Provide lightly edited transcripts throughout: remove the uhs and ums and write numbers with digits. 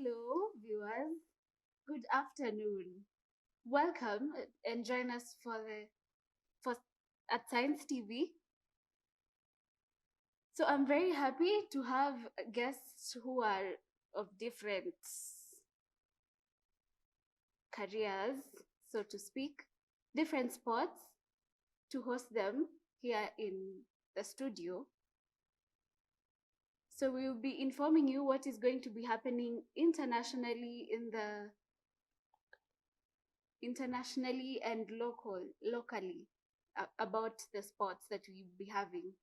Hello, viewers. Good afternoon. Welcome and join us for at Science TV. So I'm very happy to have guests who are of different careers, so to speak, different sports, to host them here in the studio. So we will be informing you what is going to be happening internationally and locally about the sports that we'll be having.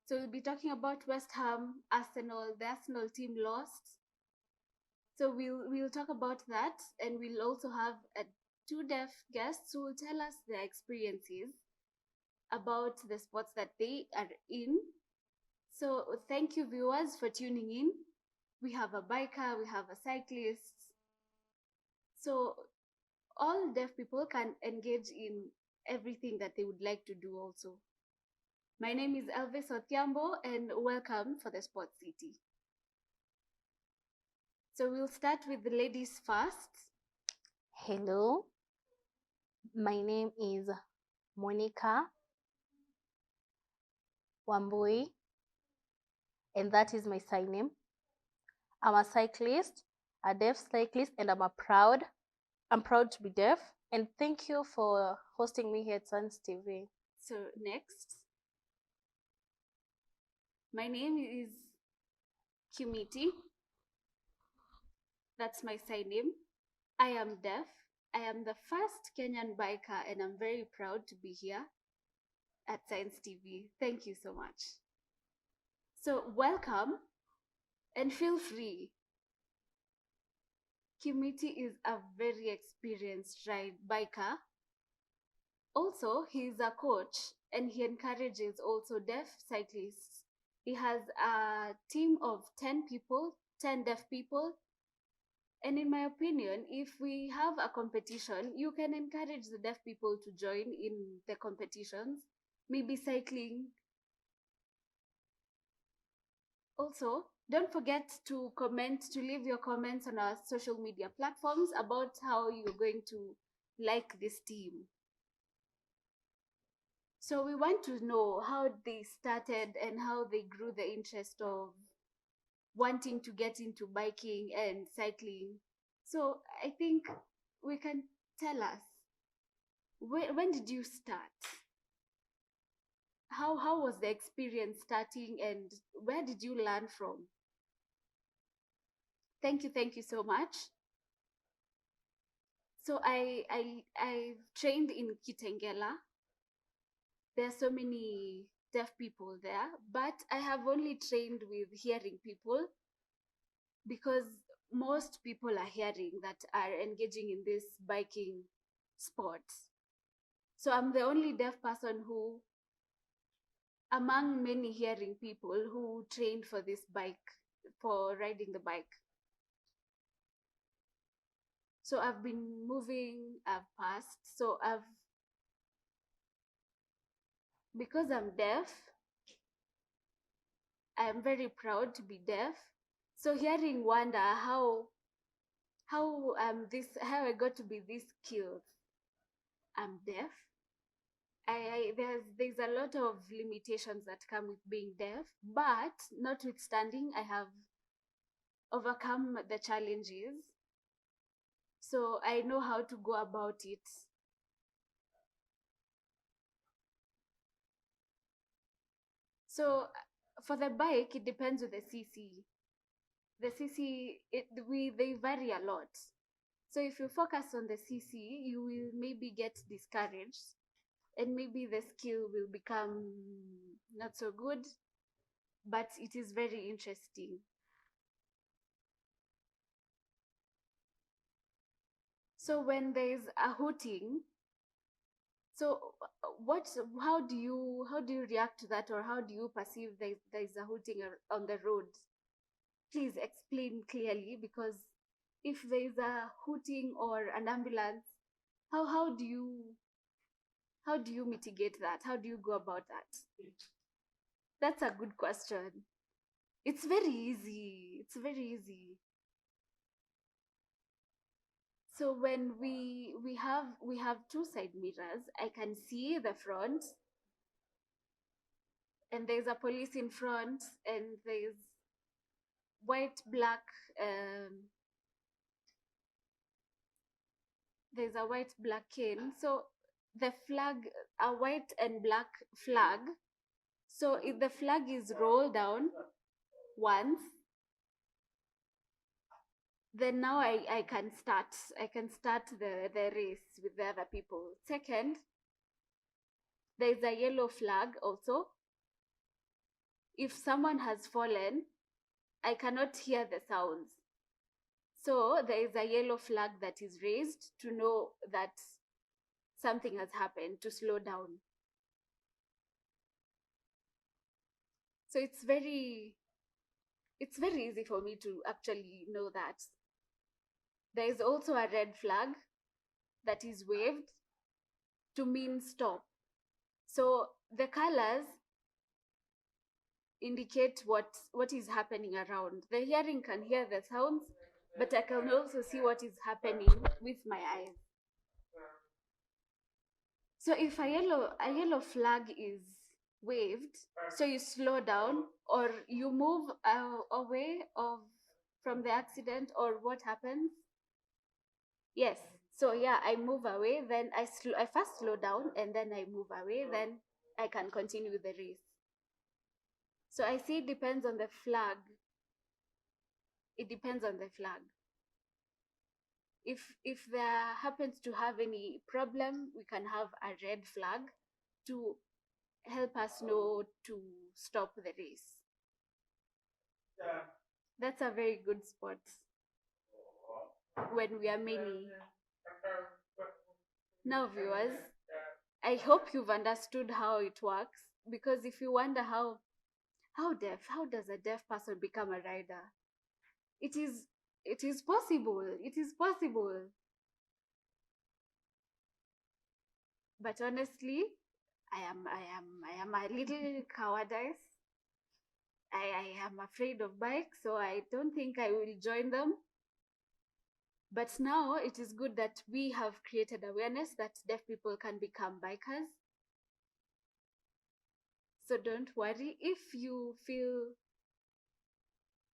So we'll be talking about West Ham, Arsenal. The Arsenal team lost. So we'll talk about that, and we'll also have two deaf guests who will tell us their experiences about the sports that they are in. So thank you, viewers, for tuning in. We have a biker, we have a cyclist. So all deaf people can engage in everything that they would like to do also. My name is Elvis Othiambo, and welcome for the Sports City. So we'll start with the ladies first. Hello, my name is Monica Wambui, and that is my sign name. I'm a cyclist, a deaf cyclist, and I'm proud to be deaf. And thank you for hosting me here at Sans TV. So next, my name is Kimiti. That's my sign name. I am deaf. I am the first Kenyan biker, and I'm very proud to be here at Science TV. Thank you so much. So welcome and feel free. Kimiti is a very experienced biker. Also, he is a coach and he encourages also deaf cyclists. He has a team of 10 people, 10 deaf people. And in my opinion, if we have a competition, you can encourage the deaf people to join in the competitions, maybe cycling. Also, don't forget to leave your comments on our social media platforms about how you're going to like this team. So we want to know how they started and how they grew the interest of wanting to get into biking and cycling. So I think we can tell us, when did you start? How was the experience starting, and where did you learn from? Thank you so much. So I trained in Kitengela. There are so many deaf people there, but I have only trained with hearing people because most people are hearing that are engaging in this biking sport. So I'm the only deaf person who, among many hearing people, who trained for this for riding the bike. So I've been moving, I've passed. Because I'm deaf, I'm very proud to be deaf. So hearing wonder how I got to be this skilled. I'm deaf. There's a lot of limitations that come with being deaf, but notwithstanding, I have overcome the challenges. So I know how to go about it. So for the bike, it depends on the CC. The CC, they vary a lot. So if you focus on the CC, you will maybe get discouraged, and maybe the skill will become not so good, but it is very interesting. So when there is a hooting, so how do you react to that, or how do you perceive there is a hooting on the road? Please explain clearly, because if there is a hooting or an ambulance, how do you mitigate that? How do you go about that? That's a good question. It's very easy. It's very easy. So when we have two side mirrors, I can see the front, and there's a police in front, and there's white black there's a white black cane. So the flag, a white and black flag. So if the flag is rolled down once, then now I can start the race with the other people. Second, there is a yellow flag also. If someone has fallen, I cannot hear the sounds. So there is a yellow flag that is raised to know that something has happened, to slow down. So it's very easy for me to actually know that. There is also a red flag that is waved to mean stop. So the colors indicate what is happening around. The hearing can hear the sounds, but I can also see what is happening with my eyes. So if a yellow flag is waved, so you slow down or you move away from the accident, or what happens? Yes. So yeah, I move away, then I first slow down and then I move away, then I can continue the race. So I see it depends on the flag. It depends on the flag. If there happens to have any problem, we can have a red flag to help us know to stop the race. That's a very good spot when we are many. Now, viewers, I hope you've understood how it works, because if you wonder how does a deaf person become a rider? It is possible. It is possible. But honestly, I am a little cowardice. I am afraid of bikes, so I don't think I will join them. But now it is good that we have created awareness that deaf people can become bikers. So don't worry if you feel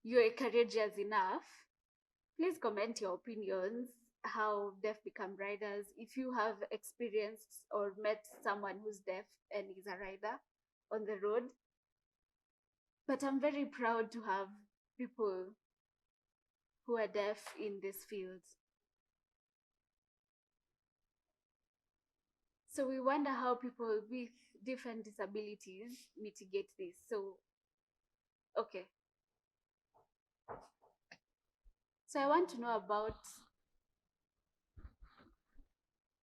you're courageous enough. Please comment your opinions, how deaf become riders, if you have experienced or met someone who's deaf and is a rider on the road. But I'm very proud to have people who are deaf in this field. So we wonder how people with different disabilities mitigate this. So, okay. So I want to know about,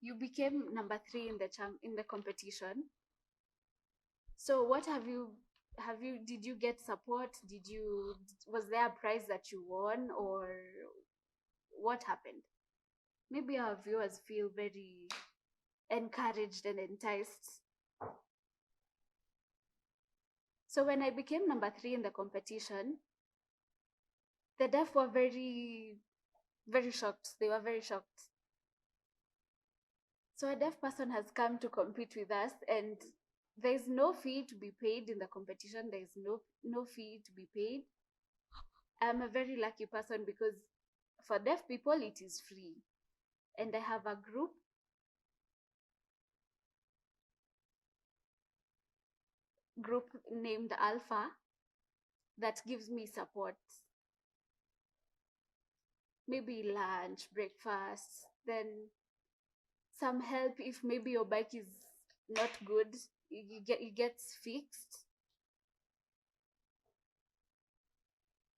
you became number 3 in the competition. So what did you get support? Was there a prize that you won, or what happened? Maybe our viewers feel very encouraged and enticed. So when I became number 3 in the competition, the deaf were very, very shocked. They were very shocked. So a deaf person has come to compete with us, and there is no fee to be paid in the competition. There is no fee to be paid. I'm a very lucky person because for deaf people it is free. And I have a group named Alpha that gives me support. Maybe lunch, breakfast, then some help if maybe your bike is not good, it gets fixed.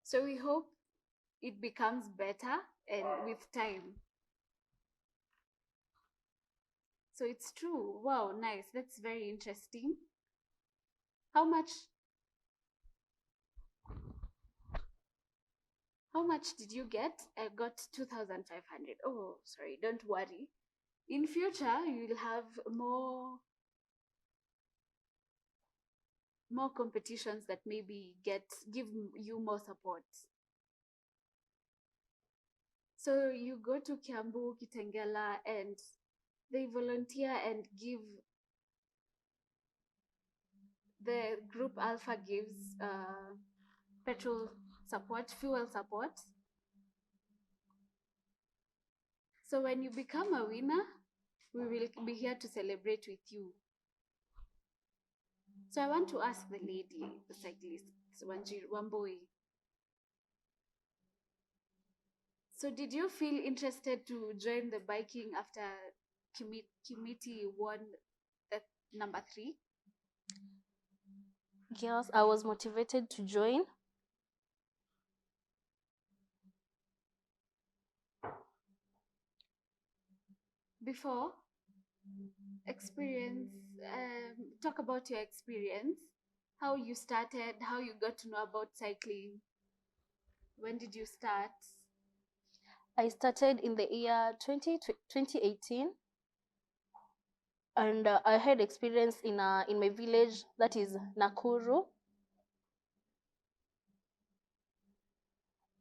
So we hope it becomes better and with time. So it's true. Wow, nice. That's very interesting. How much did you get? I got 2,500. Oh, sorry, don't worry. In future, you'll have more competitions that maybe give you more support. So you go to Kiambu, Kitengela, and they volunteer and give, the group Alpha gives petrol support, fuel support. So when you become a winner, we will be here to celebrate with you. So I want to ask the lady, the cyclist, Wamboi. So did you feel interested to join the biking after Kimiti won that number 3? Yes, I was motivated to join. Before experience, talk about your experience, how you started, how you got to know about cycling. When did you start? I started in the year 2018, and I had experience in my village, that is Nakuru.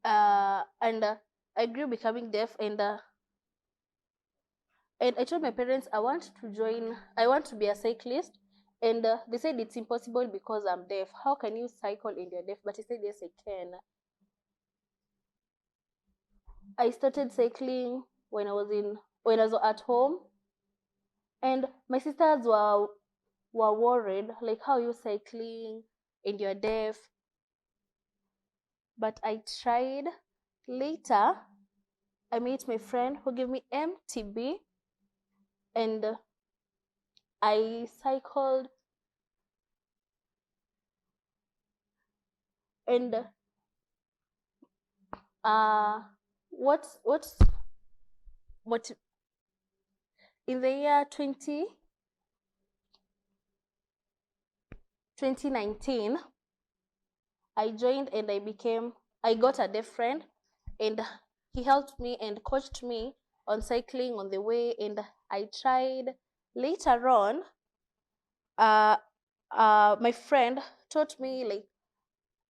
And I grew becoming deaf, and I told my parents I want to be a cyclist, and they said it's impossible because I'm deaf. How can you cycle and you're deaf? But I said yes, I can. I started cycling when I was at home, and my sisters were worried, like, how are you cycling and you're deaf? But I tried. Later, I met my friend who gave me MTB, and I cycled, and what in the year 2019, I joined, and I got a deaf friend, and he helped me and coached me on cycling on the way, and I tried. Later on, my friend taught me, like,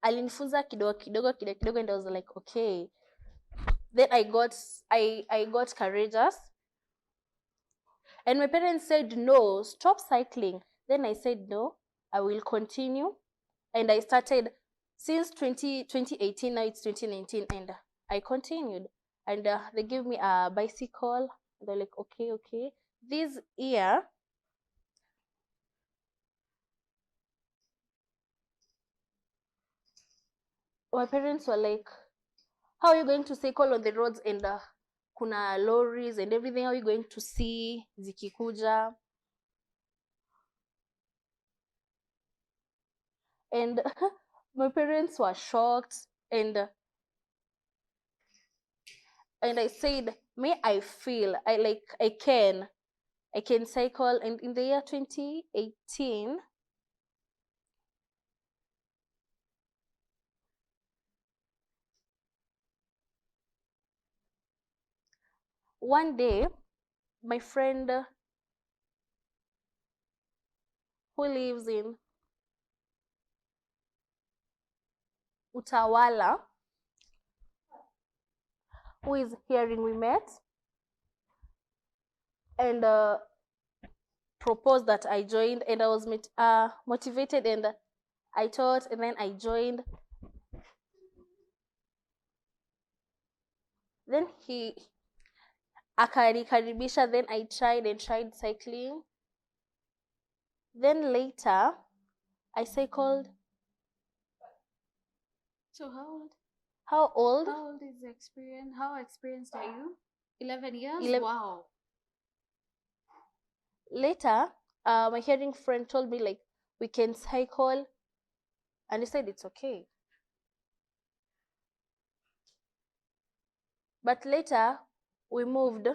alinifunza kidogo kidogo kidogo kidogo, and I was like, okay. Then I got courageous, and my parents said, no, stop cycling. Then I said, no, I will continue, and I started since 2018. Now it's 2019, and I continued, and they gave me a bicycle. They're like, okay. This year, my parents were like, how are you going to cycle on the roads, and kuna lorries and everything? How are you going to see zikikuja? And my parents were shocked, and I said, may I feel I can cycle. And in the year 2018, one day, my friend who lives in Utawala, who is hearing, we met, and proposed that I joined, and I was motivated, and I taught, and then I joined. Then he akanikaribisha, then I tried cycling. Then later, I cycled. So How old? How old is the experience? How experienced are you? 11 years? 11. Wow. Later, my hearing friend told me, like, we can cycle, and he said it's okay. But later, we moved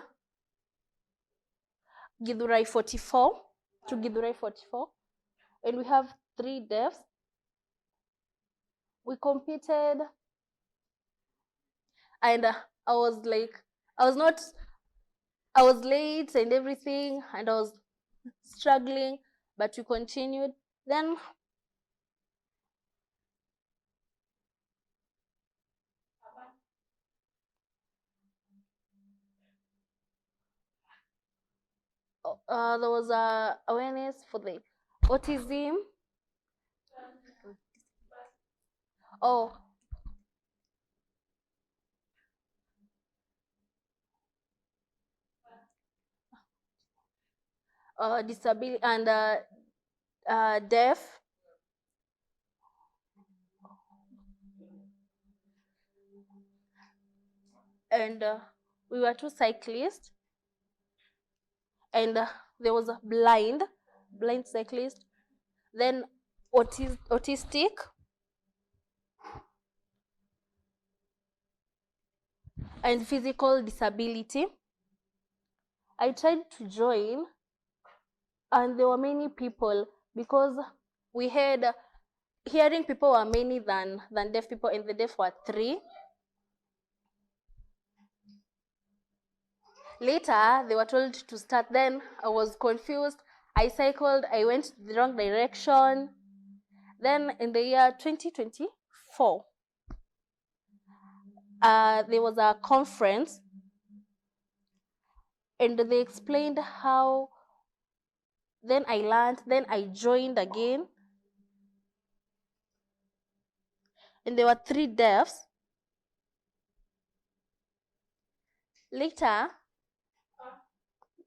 Githurai 44 to Githurai 44, and we have 3 deaths. We competed, and I was late and everything, and I was struggling, but we continued. Then there was a awareness for the autism. Oh, disability and deaf. And we were two cyclists, and there was a blind cyclist, then autistic, and physical disability. I tried to join, and there were many people because we had hearing people were many than deaf people, and the deaf were 3. Later, they were told to start. Then I was confused. I cycled. I went the wrong direction. Then in the year 2024, there was a conference, and they explained how. Then I learned. Then I joined again, and there were 3 deafs. Later,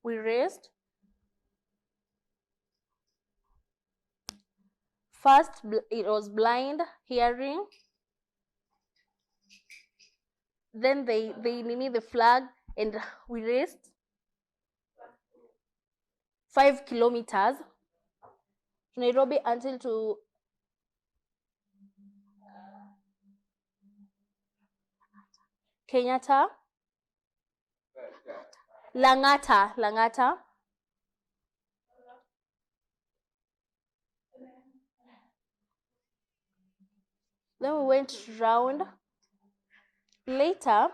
we raced. First, it was blind hearing. Then they need the flag, and we raced 5 kilometers to Nairobi until to Kenyatta, Langata. Then we went round. Later,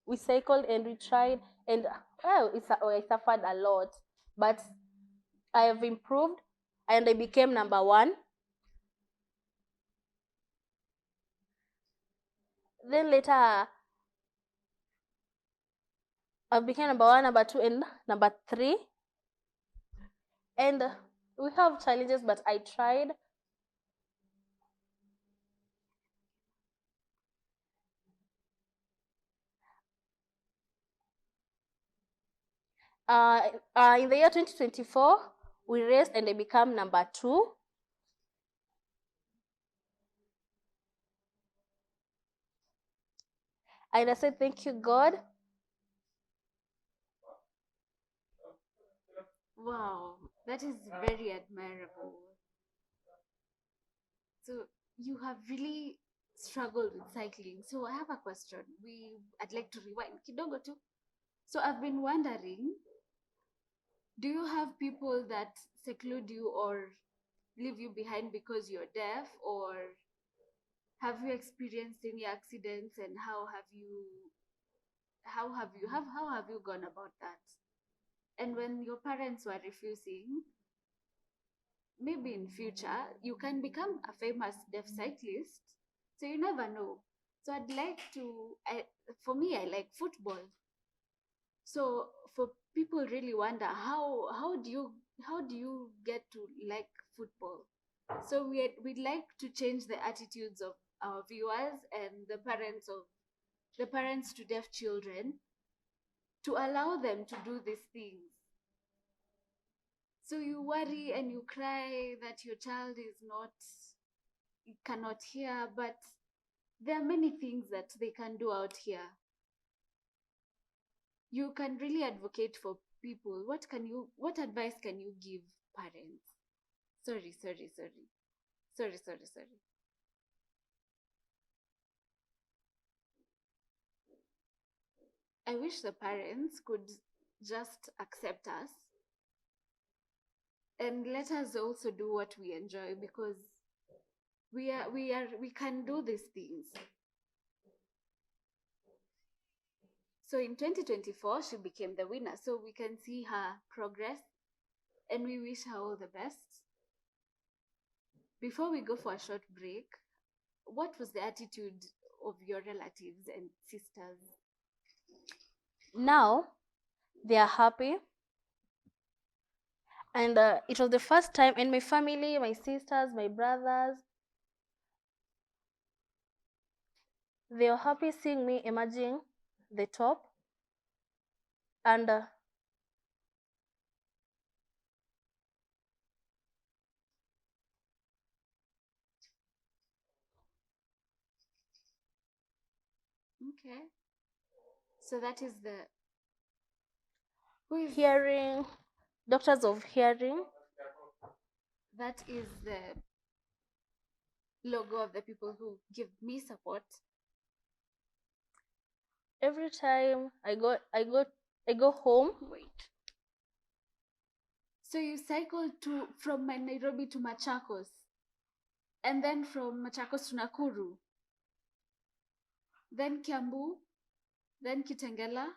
we cycled and we tried, and I suffered a lot, but I have improved, and I became number 1. Then later, I became number 1, number 2, and number 3. And we have challenges, but I tried. In the year 2024, we raced and I became number 2. And I said, thank you, God. Wow, that is very admirable. So you have really struggled with cycling. So I have a question. I'd like to rewind kidogo too. So I've been wondering, do you have people that seclude you or leave you behind because you're deaf, or have you experienced any accidents, and how have you gone about that? And when your parents were refusing, maybe in future you can become a famous deaf cyclist, so you never know. So I'd like to for me, I like football. So for people really wonder how do you get to like football. So we'd like to change the attitudes of our viewers and the parents to deaf children, to allow them to do these things. So you worry and you cry that your child cannot hear, but there are many things that they can do out here. You can really advocate for people. What advice can you give parents? Sorry. I wish the parents could just accept us and let us also do what we enjoy, because we can do these things. So in 2024, she became the winner. So we can see her progress, and we wish her all the best. Before we go for a short break, what was the attitude of your relatives and sisters? Now, they are happy. And it was the first time, and my family, my sisters, my brothers, they were happy seeing me emerging the top. And Okay. So that is the who is hearing, doctors of hearing, that is the logo of the people who give me support. every time I go home. Wait. So you cycled from Nairobi to Machakos, and then from Machakos to Nakuru, then Kiambu, then Kitengela,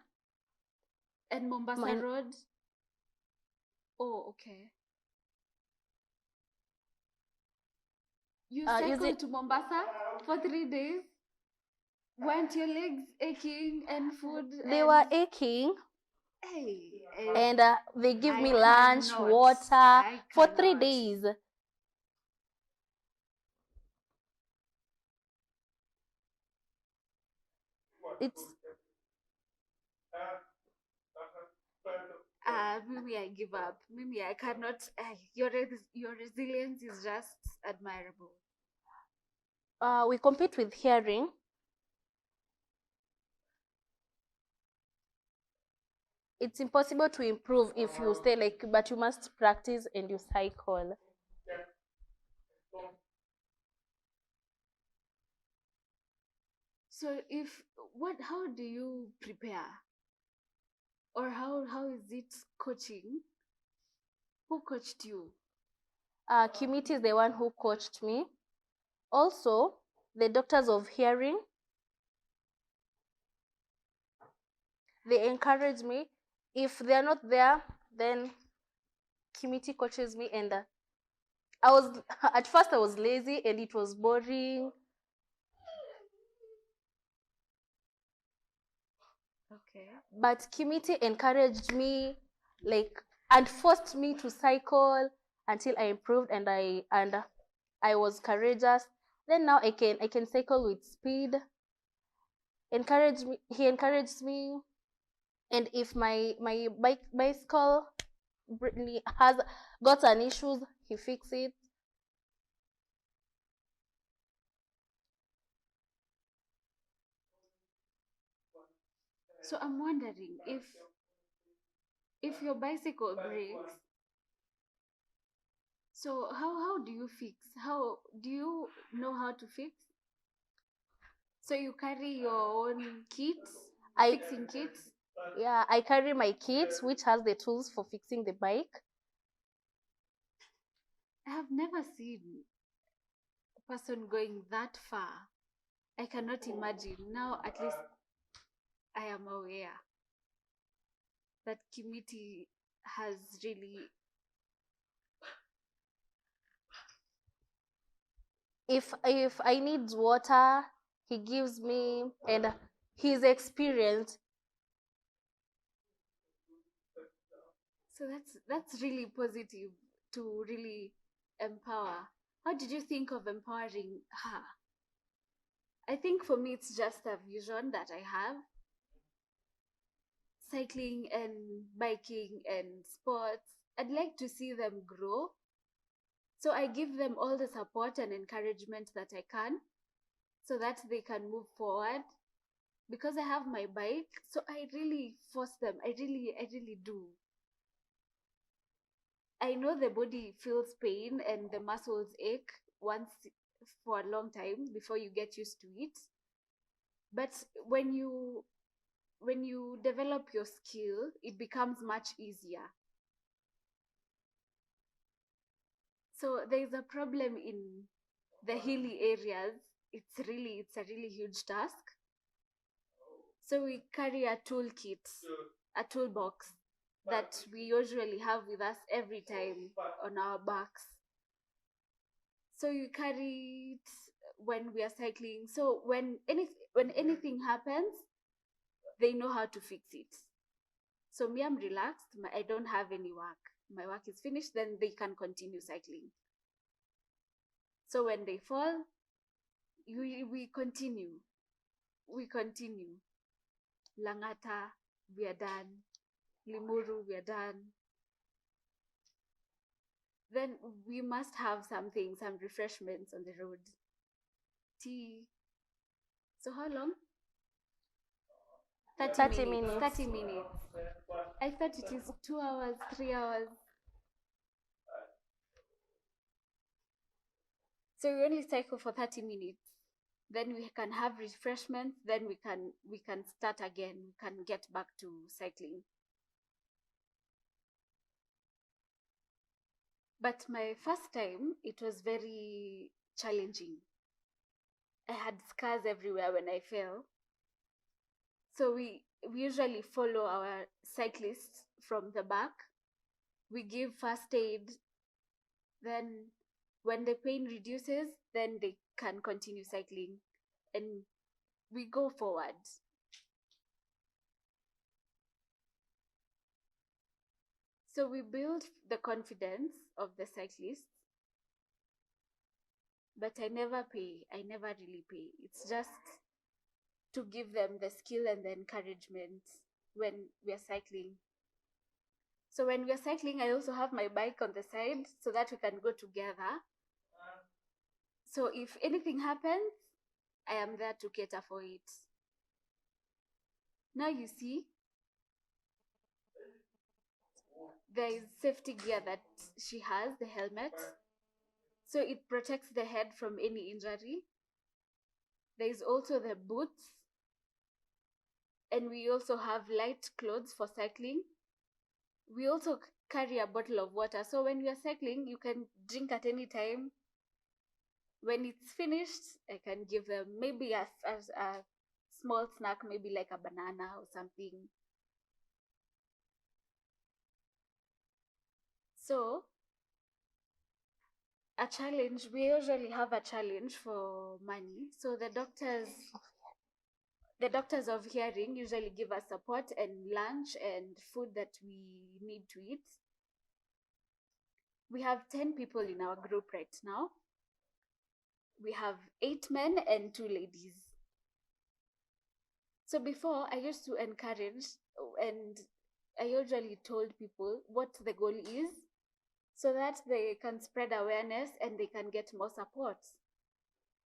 and Mombasa Road. Oh, okay. You cycled to Mombasa for 3 days. Weren't your legs aching and food? They were aching. Hey, and they give me lunch, water for 3 days. It's maybe I give up. Maybe I cannot. Your resilience is just admirable. We compete with hearing. It's impossible to improve if you stay but you must practice and you cycle. So how do you prepare? Or how is it coaching? Who coached you? Kimiti is the one who coached me. Also, the doctors of hearing, they encourage me. If they're not there, then Kimiti coaches me. And at first I was lazy and it was boring. Okay. But Kimiti encouraged me and forced me to cycle until I improved, and I was courageous. Then now I can cycle with speed. He encouraged me, and if my bicycle has got an issues, he fixed it. So I'm wondering if your bicycle breaks, so how do you fix? How do you know how to fix? So you carry your own fixing kits? Yeah, I carry my kit, which has the tools for fixing the bike. I have never seen a person going that far. I cannot imagine. Now at least I am aware that Kimiti has really. If I need water, he gives me, and he's experienced. So that's really positive to really empower. How did you think of empowering her? I think for me it's just a vision that I have. Cycling and biking and sports, I'd like to see them grow. So I give them all the support and encouragement that I can so that they can move forward. Because I have my bike, so I really force them. I really do. I know the body feels pain and the muscles ache once for a long time before you get used to it. But when you develop your skill, it becomes much easier. So there's a problem in the hilly areas. It's a really huge task. So we carry a toolkit, a toolbox that we usually have with us every time on our backs. So you carry it when we are cycling. So when anything happens, they know how to fix it. So me, I'm relaxed. I don't have any work. my work is finished, then they can continue cycling. So when they fall, we continue. Langata, we are done. Limuru, we are done. Then we must have some refreshments on the road. Tea. So how long? 30 minutes. 30 minutes. I thought it is 2 hours, 3 hours. So we only cycle for 30 minutes. Then we can have refreshments. Then we can start again. We can get back to cycling. But my first time, it was very challenging. I had scars everywhere when I fell. So we usually follow our cyclists from the back. We give first aid. Then when the pain reduces, then they can continue cycling. And we go forward. So we build the confidence of the cyclists. But I never pay. I never really pay. It's just to give them the skill and the encouragement when we are cycling. So when we are cycling, I also have my bike on the side so that we can go together. So if anything happens, I am there to cater for it. Now you see, there is safety gear that she has, the helmet. So it protects the head from any injury. There is also the boots. And we also have light clothes for cycling. We also carry a bottle of water. So when we are cycling, you can drink at any time. When it's finished, I can give them maybe a small snack, maybe like a banana or something. So a challenge, we usually have a challenge for money. So the doctors of hearing usually give us support and lunch and food that we need to eat. We have 10 people in our group right now. We have 8 men and 2 ladies. So before, I used to encourage, and I usually told people what the goal is so that they can spread awareness and they can get more support.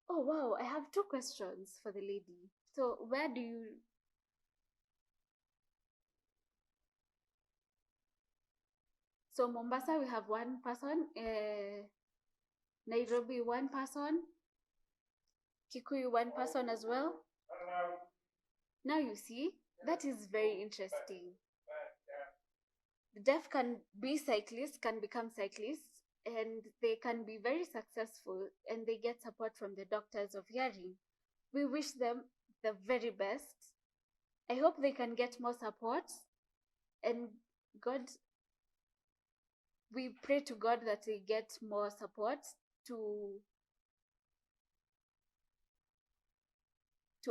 Oh, wow, I have 2 questions for the lady. So where do you... So Mombasa, we have 1 person. Nairobi, 1 person. Kikuyu, 1 person as well. Now you see, that is very interesting. The deaf can be cyclists, can become cyclists, and they can be very successful, and they get support from the doctors of hearing. We wish them the very best. I hope they can get more support, and we pray to God that they get more support to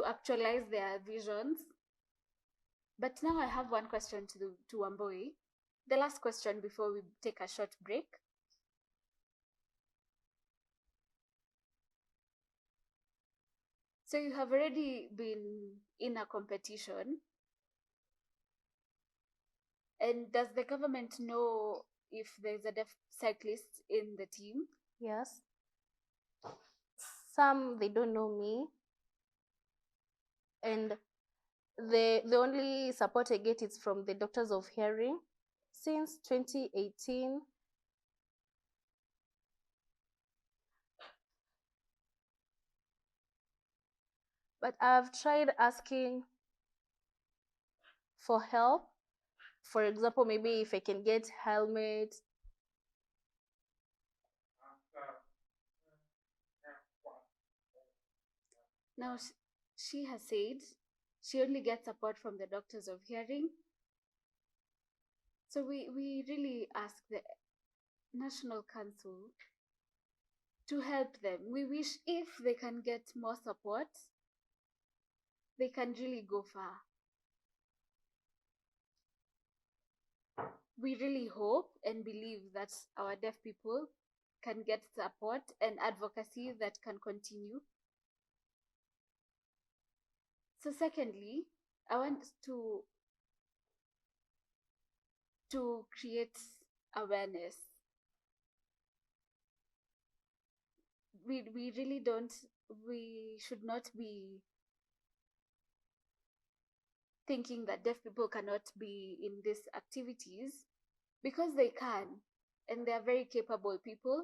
actualize their visions. But now I have 1 question to Wambui. The last question before we take a short break. So you have already been in a competition. And does the government know if there's a deaf cyclist in the team? Yes. Some, they don't know me. And the only support I get is from the doctors of hearing since 2018. But I've tried asking for help. For example, maybe if I can get helmet. Now, she has said she only gets support from the doctors of hearing. So we really ask the National Council to help them. We wish if they can get more support, they can really go far. we really hope and believe that our deaf people can get support and advocacy that can continue. So secondly, I want to create awareness. We really don't, we should not be thinking that deaf people cannot be in these activities, because they can, and they are very capable people.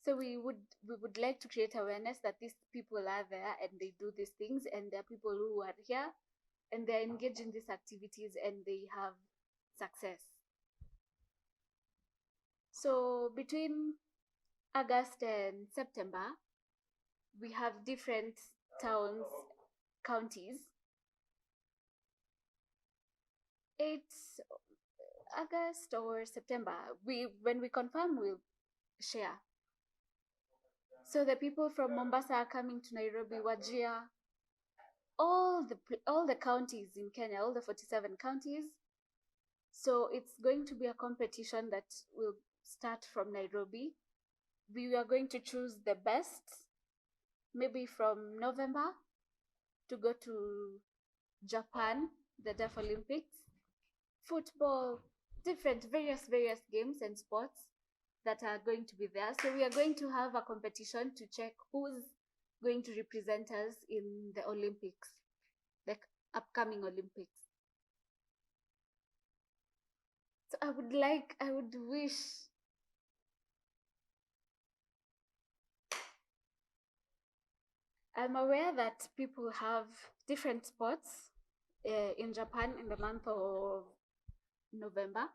So we would like to create awareness that these people are there and they do these things, and there are people who are here and they're engaged in these activities and they have success. So between August and September, we have different towns, counties. It's August or September. When we confirm, we'll share. So the people from Mombasa are coming to Nairobi, Wajir, all the counties in Kenya, all the 47 counties. So it's going to be a competition that will start from Nairobi. We are going to choose the best, maybe from November, to go to Japan, the Deaf Olympics. Football, different various games and sports that are going to be there. So we are going to have a competition to check who's going to represent us in the Olympics, the upcoming Olympics. So I would wish I'm aware that people have different sports in Japan in the month of November.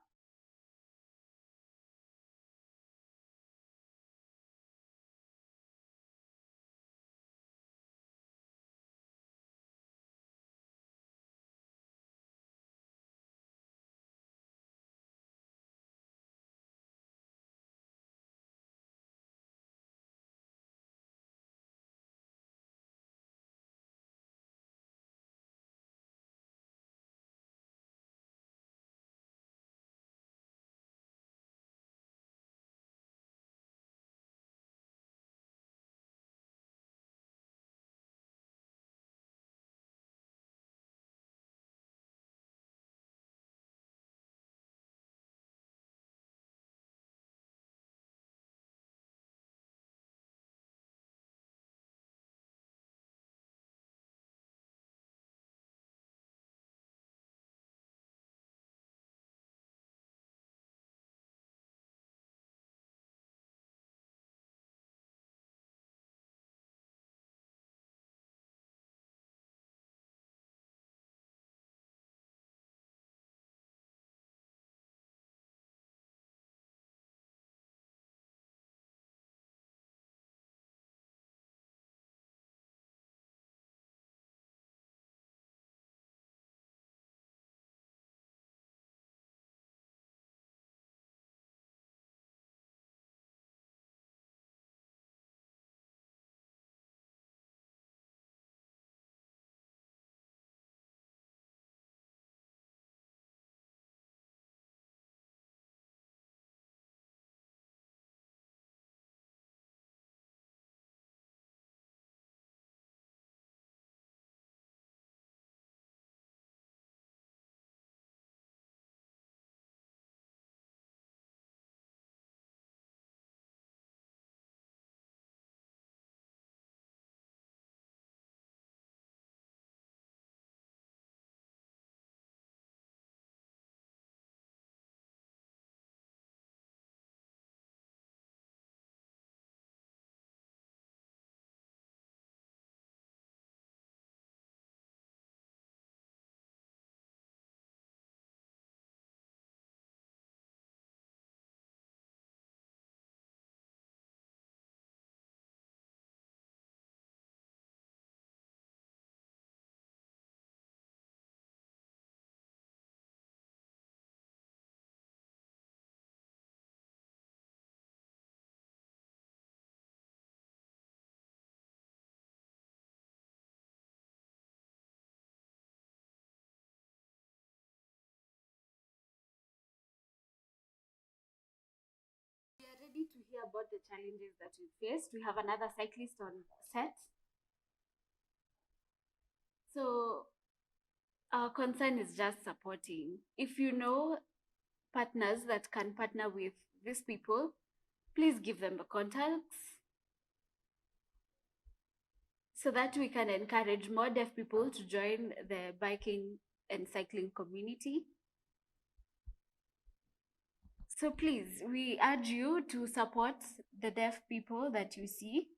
about the challenges that we faced. We have another cyclist on set. So our concern is just supporting. If you know partners that can partner with these people, please give them the contacts so that we can encourage more deaf people to join the biking and cycling community. So please, we urge you to support the deaf people that you see.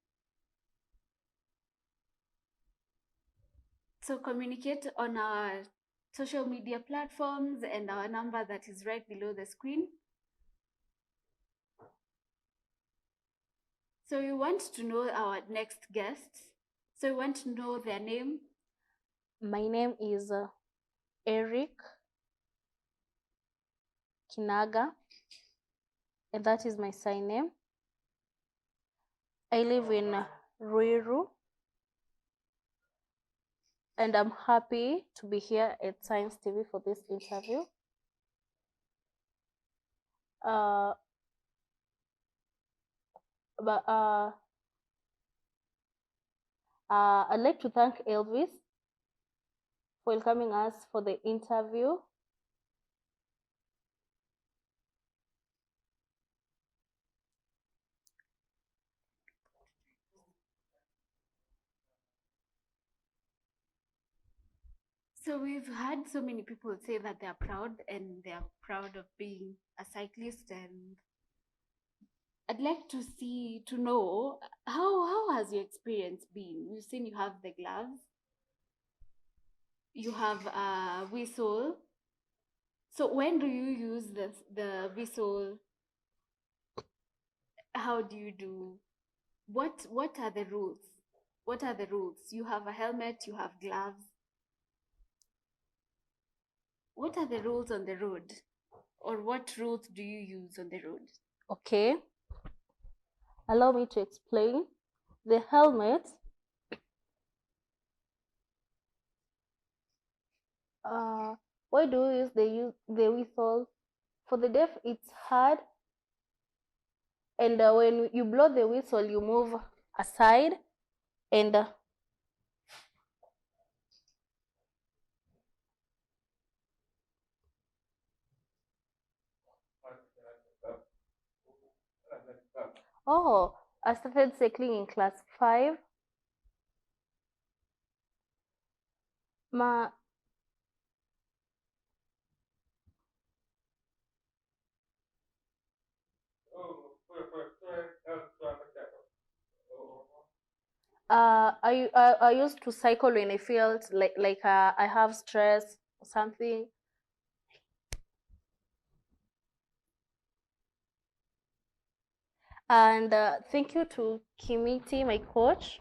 So communicate on our social media platforms and our number that is right below the screen. So we want to know our next guests. So we want to know their name. My name is Eric Kinaga, and that is my sign name. I live in Ruiru, and I'm happy to be here at Science TV for this interview. I'd like to thank Elvis for welcoming us for the interview. So we've had so many people say that they're proud of being a cyclist, and I'd like to know how has your experience been? We've seen you have the gloves, you have a whistle. So when do you use the whistle? How do you do? What are the rules? What are the rules? You have a helmet, you have gloves. What are the rules on the road? Or what rules do you use on the road? Okay. Allow me to explain. The helmet why do you use the whistle? For the deaf, it's hard, and when you blow the whistle, you move aside, and oh, I started cycling in class 5. Ma I used to cycle when I felt like I have stress or something. And thank you to Kimiti, my coach.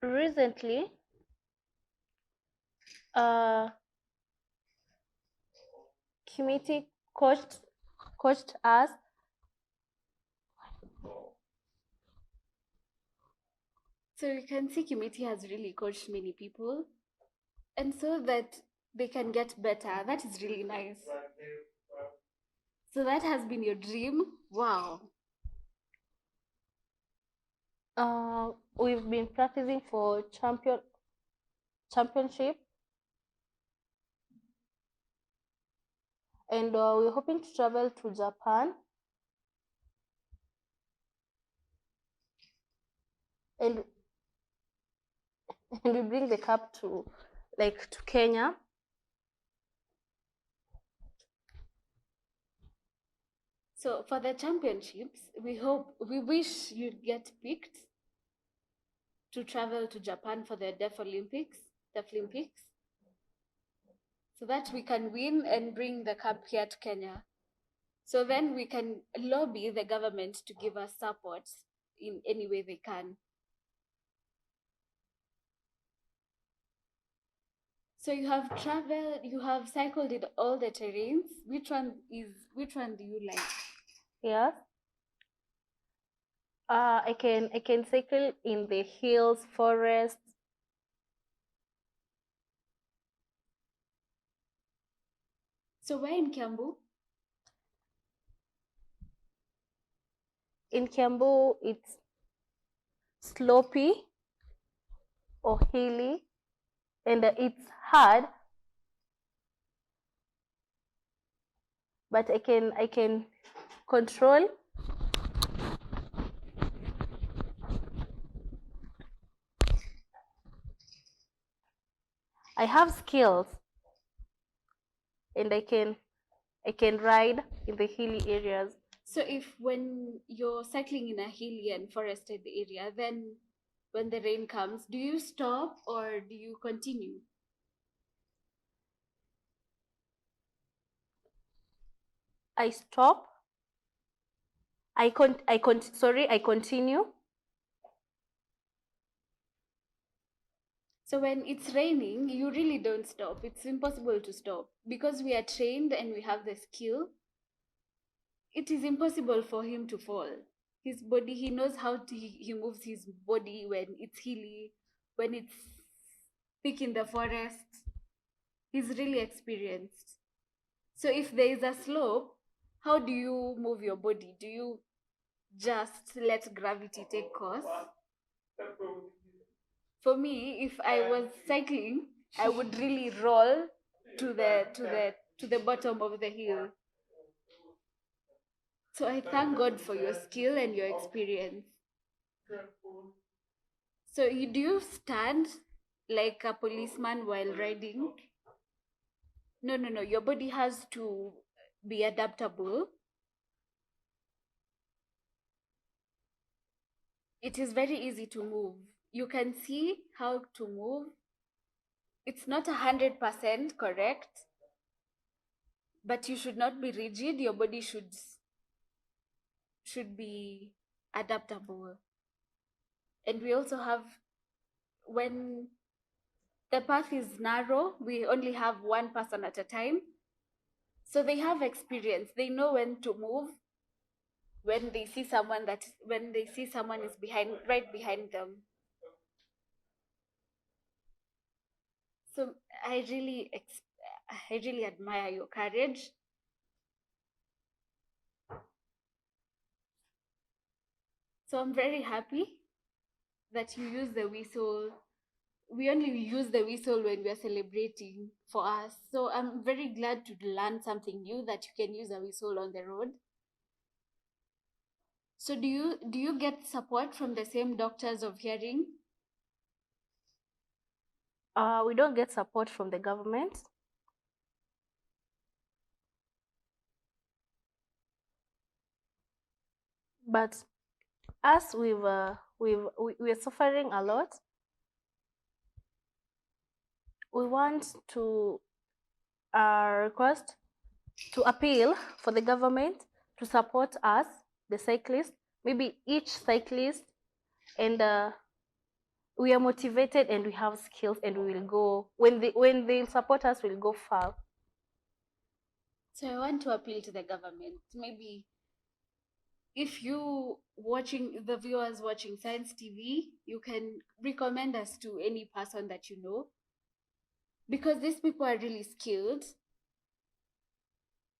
Recently, Kimiti coached us. So you can see Kimiti has really coached many people, and so that they can get better. That is really nice. So that has been your dream? Wow. We've been practicing for championship, and we're hoping to travel to Japan, and we bring the cup to Kenya. So for the championships, we wish you'd get picked to travel to Japan for the Deaf Olympics, so that we can win and bring the cup here to Kenya. So then we can lobby the government to give us support in any way they can. So you have traveled, you have cycled in all the terrains. Which one do you like? Yes. I can cycle in the hills, forests. So where in Kiambu? In Kiambu, it's slopey or hilly, and it's hard, but I can control. I have skills, and I can ride in the hilly areas. So if when you're cycling in a hilly and forested area, then when the rain comes, do you stop or do you continue? I stop. I continue. So when it's raining, you really don't stop. It's impossible to stop because we are trained and we have the skill. It is impossible for him to fall. His body, he knows how to, he moves his body when it's hilly, when it's thick in the forest. He's really experienced. So if there is a slope, how do you move your body? Do you just let gravity take course? For me, if I was cycling, I would really roll to the bottom of the hill. So I thank God for your skill and your experience. So do you stand like a policeman while riding? No, no, no. Your body has to be adaptable. It is very easy to move. You can see how to move. It's not 100% correct, but you should not be rigid. Your body should be adaptable. And we also have, when the path is narrow, we only have one person at a time. So they have experience. They know when to move when they see someone is right behind them. So I really admire your courage. So I'm very happy that you use the whistle. We only use the whistle when we are celebrating for us. So I'm very glad to learn something new, that you can use a whistle on the road. So do you get support from the same doctors of hearing? We don't get support from the government. But us, we're suffering a lot. We want to request to appeal for the government to support us, the cyclists, maybe each cyclist, and we are motivated and we have skills, and we will go when they support us, we'll go far. So I want to appeal to the government. Maybe if the viewers watching Science TV, you can recommend us to any person that you know, because these people are really skilled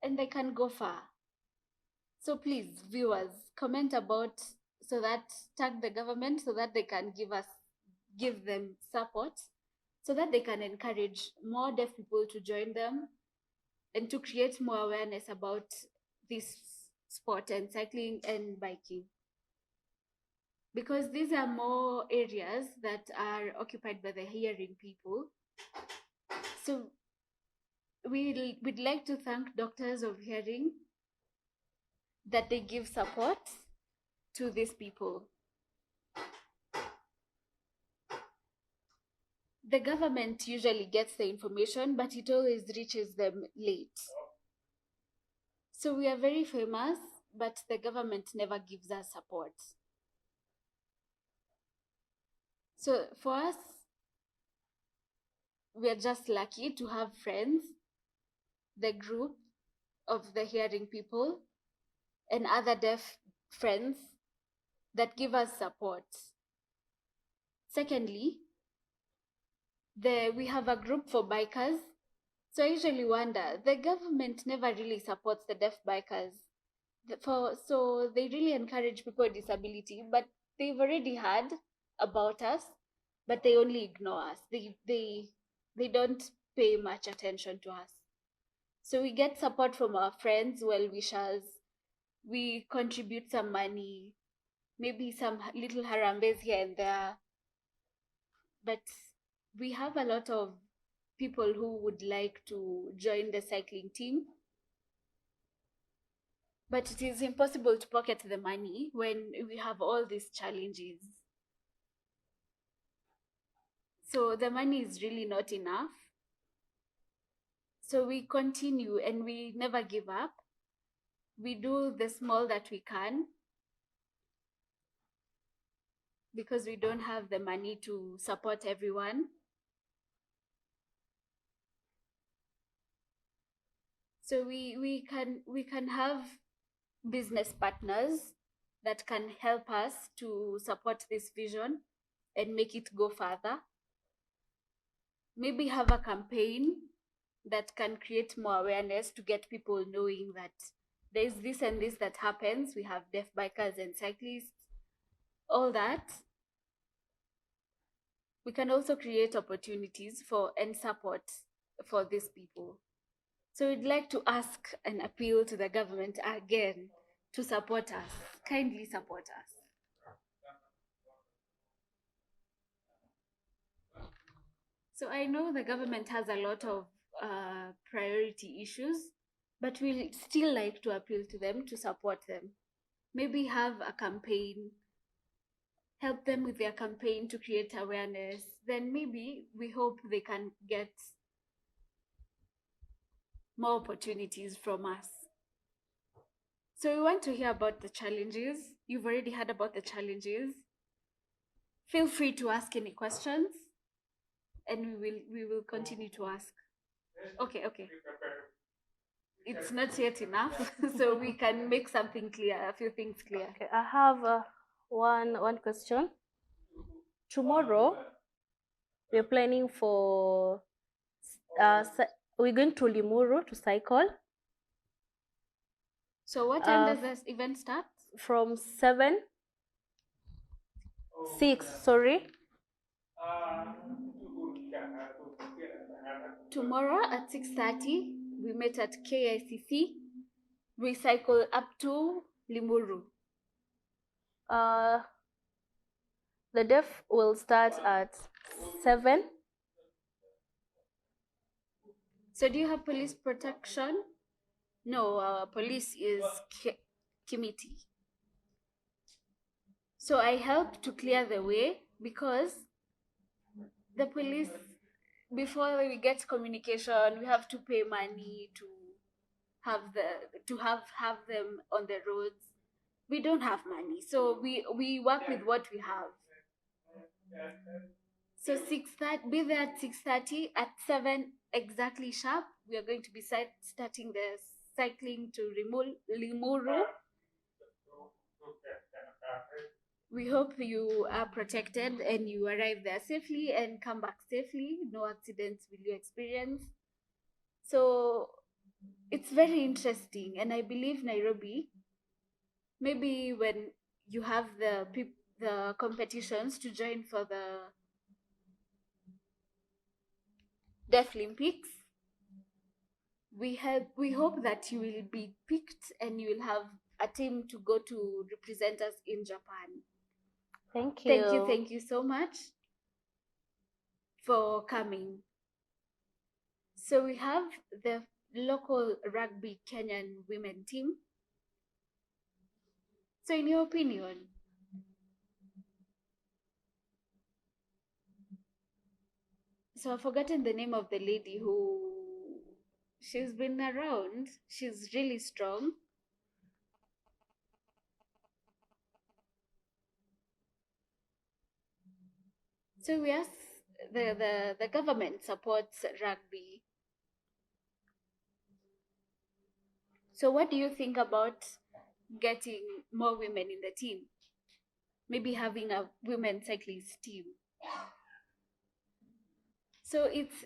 and they can go far. So please, viewers, comment about, so that tag the government so that they can give them support, so that they can encourage more deaf people to join them and to create more awareness about this sport and cycling and biking, because these are more areas that are occupied by the hearing people. So we'd like to thank doctors of hearing that they give support to these people. The government usually gets the information, but it always reaches them late. So we are very famous, but the government never gives us support. So for us, we are just lucky to have friends, the group of the hearing people, and other deaf friends that give us support. Secondly, we have a group for bikers. So I usually wonder, the government never really supports the deaf bikers. So they really encourage people with disability, but they've already heard about us, but they only ignore us. They don't pay much attention to us. So we get support from our friends, well wishers. We contribute some money, maybe some little harambes here and there. But we have a lot of people who would like to join the cycling team, but it is impossible to pocket the money when we have all these challenges. So the money is really not enough. So we continue and we never give up. We do the small that we can because we don't have the money to support everyone. So we can have business partners that can help us to support this vision and make it go further. Maybe have a campaign that can create more awareness to get people knowing that there's this and this that happens. We have deaf bikers and cyclists, all that. We can also create opportunities for and support for these people. So we'd like to ask and appeal to the government again to support us, kindly support us. So I know the government has a lot of priority issues, but we'd still like to appeal to them to support them. Maybe have a campaign, help them with their campaign to create awareness. Then maybe we hope they can get more opportunities from us. So we want to hear about the challenges. You've already heard about the challenges. Feel free to ask any questions and we will continue to ask. Okay. It's not yet enough, so we can make something clear, a few things clear. Okay, I have one question. Tomorrow, we're planning for we're going to Limuru to cycle. So what time does this event start? From 6, sorry. Tomorrow at 6:30, we meet at KICC. We cycle up to Limuru. The deaf will start at 7. So do you have police protection? No, our police is Kimiti. So I help to clear the way because the police, before we get communication, we have to pay money to have them on the roads. We don't have money, so we work with what we have. So 6:30, be there at 6:30. At 7 exactly sharp, we are going to be starting the cycling to Limuru. We hope you are protected and you arrive there safely and come back safely. No accidents will you experience. So it's very interesting, and I believe Nairobi, maybe when you have the competitions to join for the Deaf Olympics, we hope that you will be picked and you will have a team to go to represent us in Japan. Thank you. Thank you so much for coming. So we have the local rugby Kenyan women team. So in your opinion, so I've forgotten the name of the lady who, she's been around. She's really strong. So we ask the government supports rugby. So what do you think about getting more women in the team? Maybe having a women cyclist team. So it's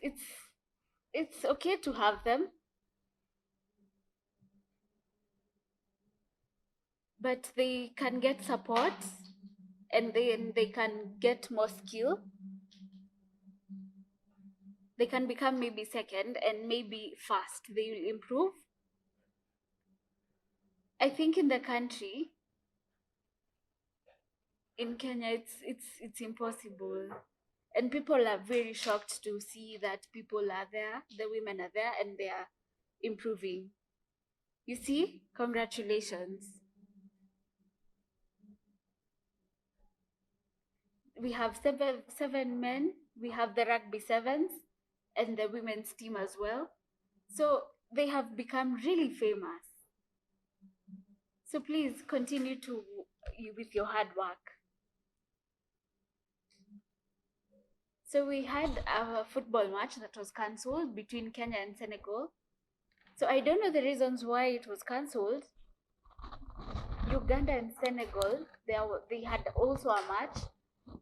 it's okay to have them, but they can get support and then they can get more skill. They can become maybe second and maybe first. They will improve. I think in the country, in Kenya, it's impossible. And people are very shocked to see that people are there, the women are there, and they are improving. You see, congratulations. We have seven men. We have the rugby sevens and the women's team as well. So they have become really famous. So please continue to with your hard work. So we had a football match that was cancelled between Kenya and Senegal. So I don't know the reasons why it was cancelled. Uganda and Senegal, they had also a match.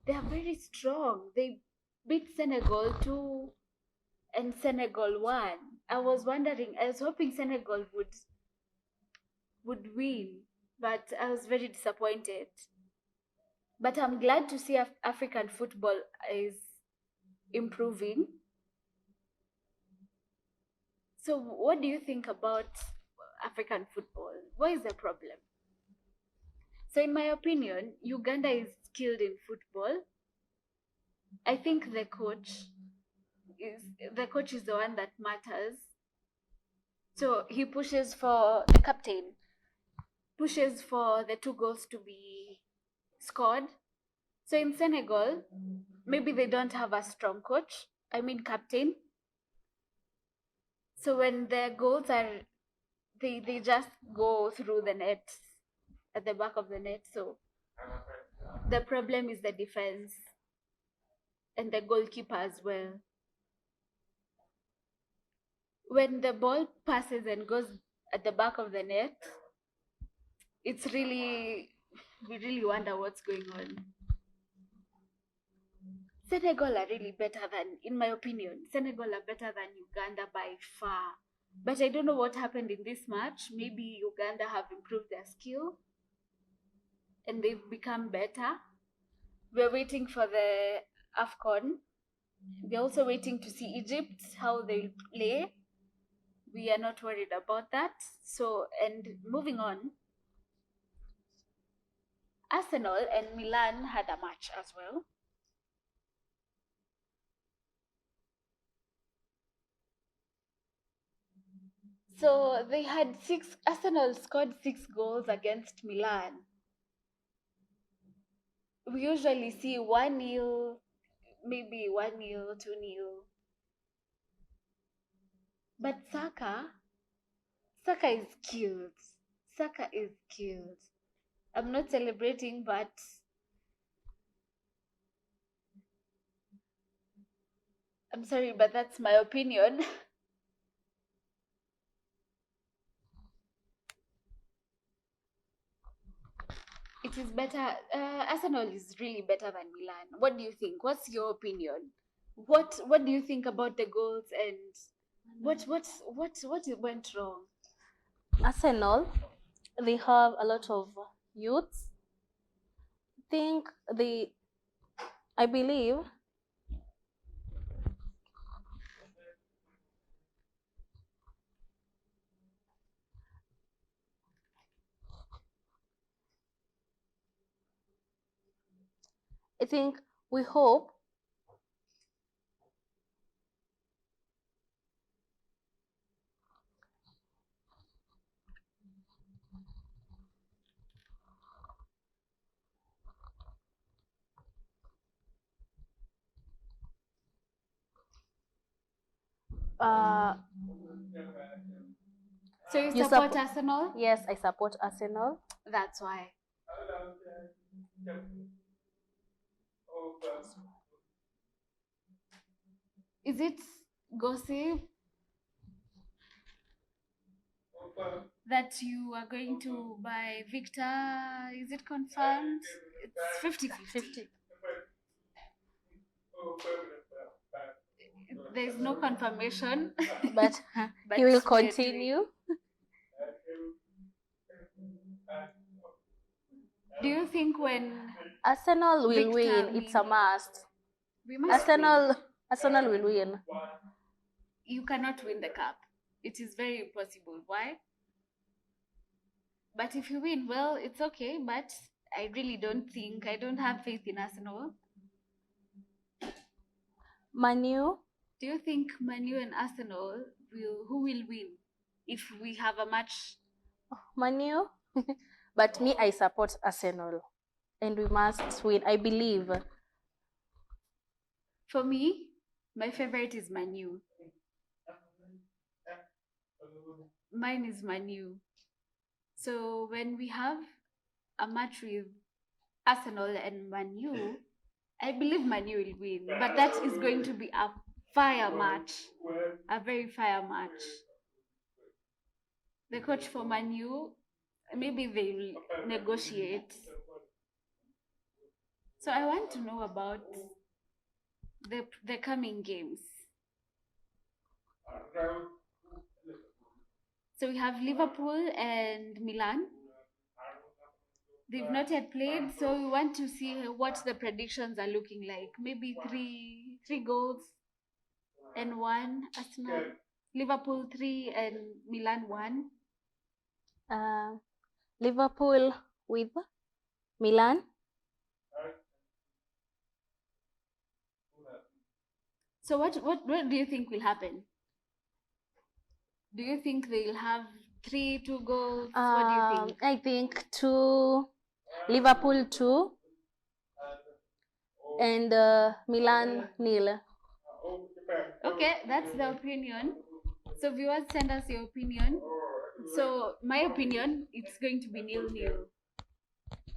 They are very strong. They beat Senegal 2 and Senegal 1. I was hoping Senegal would win, but I was very disappointed. But I'm glad to see African football is improving. So what do you think about African football? What is the problem? So in my opinion, Uganda is skilled in football. I think the coach is the one that matters. So he pushes for the captain, pushes for the 2 goals to be scored. So in Senegal, maybe they don't have a strong coach, I mean captain. So when their goals are, they just go through the net, at the back of the net. So the problem is the defense and the goalkeeper as well. When the ball passes and goes at the back of the net, we really wonder what's going on. Senegal are really better than, in my opinion, Senegal are better than Uganda by far. But I don't know what happened in this match. Maybe Uganda have improved their skill and they've become better. We're waiting for the AFCON. We're also waiting to see Egypt, how they'll play. We are not worried about that. So, and moving on, Arsenal and Milan had a match as well. So they had Arsenal scored 6 goals against Milan. We usually see 1-0, maybe 1-0, 2-0. But Saka is killed. Saka is killed. I'm not celebrating, but I'm sorry, but that's my opinion. It is better. Arsenal is really better than Milan. What do you think? What's your opinion? What do you think about the goals and what went wrong? Arsenal, they have a lot of youths. Think they, I believe, I think we hope So you You support support- Arsenal? yes, I support Arsenal. That's why. Is it gossip that you are going to buy Victor? Is it confirmed? It's 50-50. There's no confirmation, but but he will we are doing. continue. Do you think when Arsenal will Victor win. It's a must. we must win? Arsenal will win. You cannot win the cup. It is very impossible. Why? But if you win, well, it's okay. But I really I don't have faith in Arsenal. Manu. Do you think Manu and Arsenal who will win if we have a match? Manu. But me, I support Arsenal, and we must win. I believe. For me, my favorite is Manu. Mine is Manu. So when we have a match with Arsenal and Manu, I believe Manu will win. But that is going to be a fire match, a very fire match. The coach for Manu, maybe they'll negotiate. So I want to know about the coming games. So we have Liverpool and Milan. They've not yet played, so we want to see what the predictions are looking like. Maybe three goals and 1 Arsenal. Liverpool 3 and Milan 1. Liverpool with Milan. So what do you think will happen? Do you think they'll have 2 goals? What do you think? I think 2, Liverpool 2, and Milan 0. Okay, that's the opinion. So viewers, send us your opinion. So my opinion, it's going to be 0-0.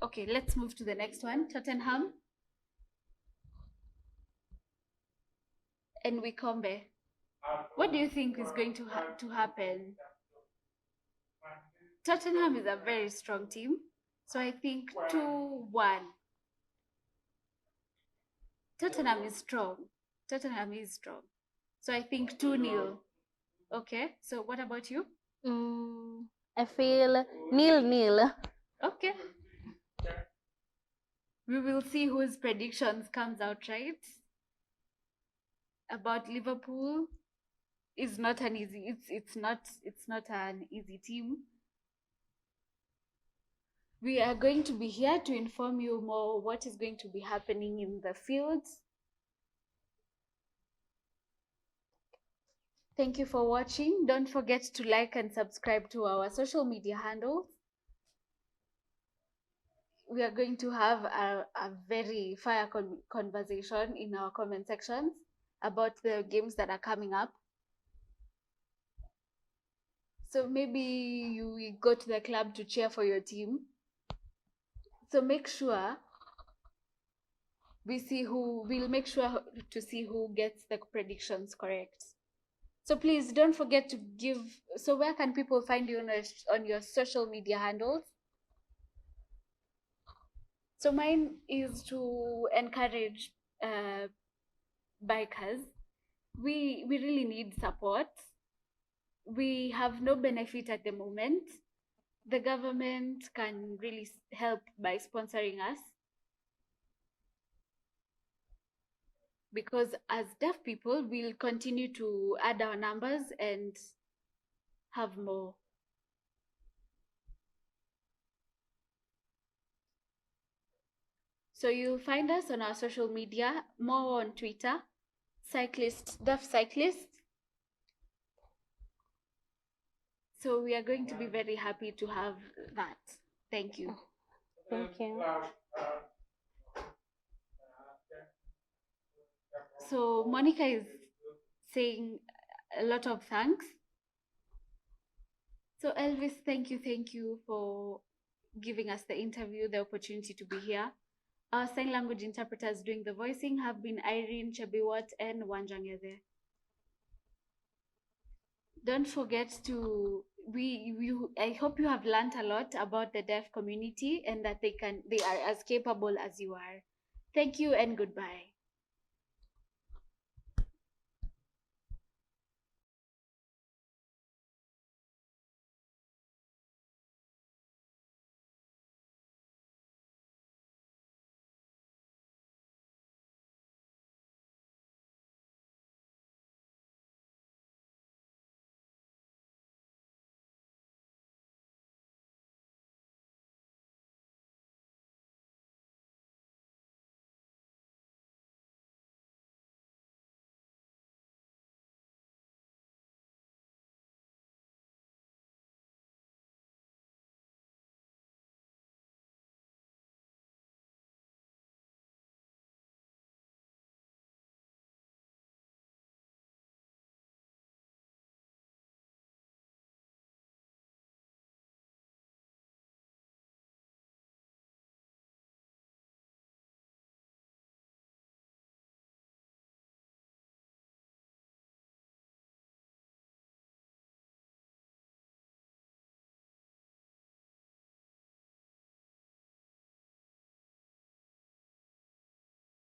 Okay, let's move to the next one. Tottenham and Wycombe. What do you think is going to happen? Tottenham is a very strong team, so I think 2-1. Tottenham is strong. So I think 2-0. Okay, so what about you? I feel 0-0. Okay. We will see whose predictions comes out right. About Liverpool is not an easy. It's not an easy team. We are going to be here to inform you more what is going to be happening in the fields. Thank you for watching. Don't forget to like and subscribe to our social media handles. We are going to have a very fire conversation in our comment sections about the games that are coming up. So maybe you go to the club to cheer for your team. So make sure we'll make sure to see who gets the predictions correct. So please don't forget to give. So where can people find you on your social media handles? So mine is to encourage bikers. We really need support. We have no benefit at the moment. The government can really help by sponsoring us, because as deaf people, we'll continue to add our numbers and have more. So you'll find us on our social media, more on Twitter, Deaf Cyclist. So we are going to be very happy to have that. Thank you. Thank you. So Monica is saying a lot of thanks. So Elvis, thank you for giving us the interview, the opportunity to be here. Our sign language interpreters doing the voicing have been Irene Chebiwat and Wanjangeze. Don't forget to I hope you have learned a lot about the deaf community and that they are as capable as you are. Thank you and goodbye.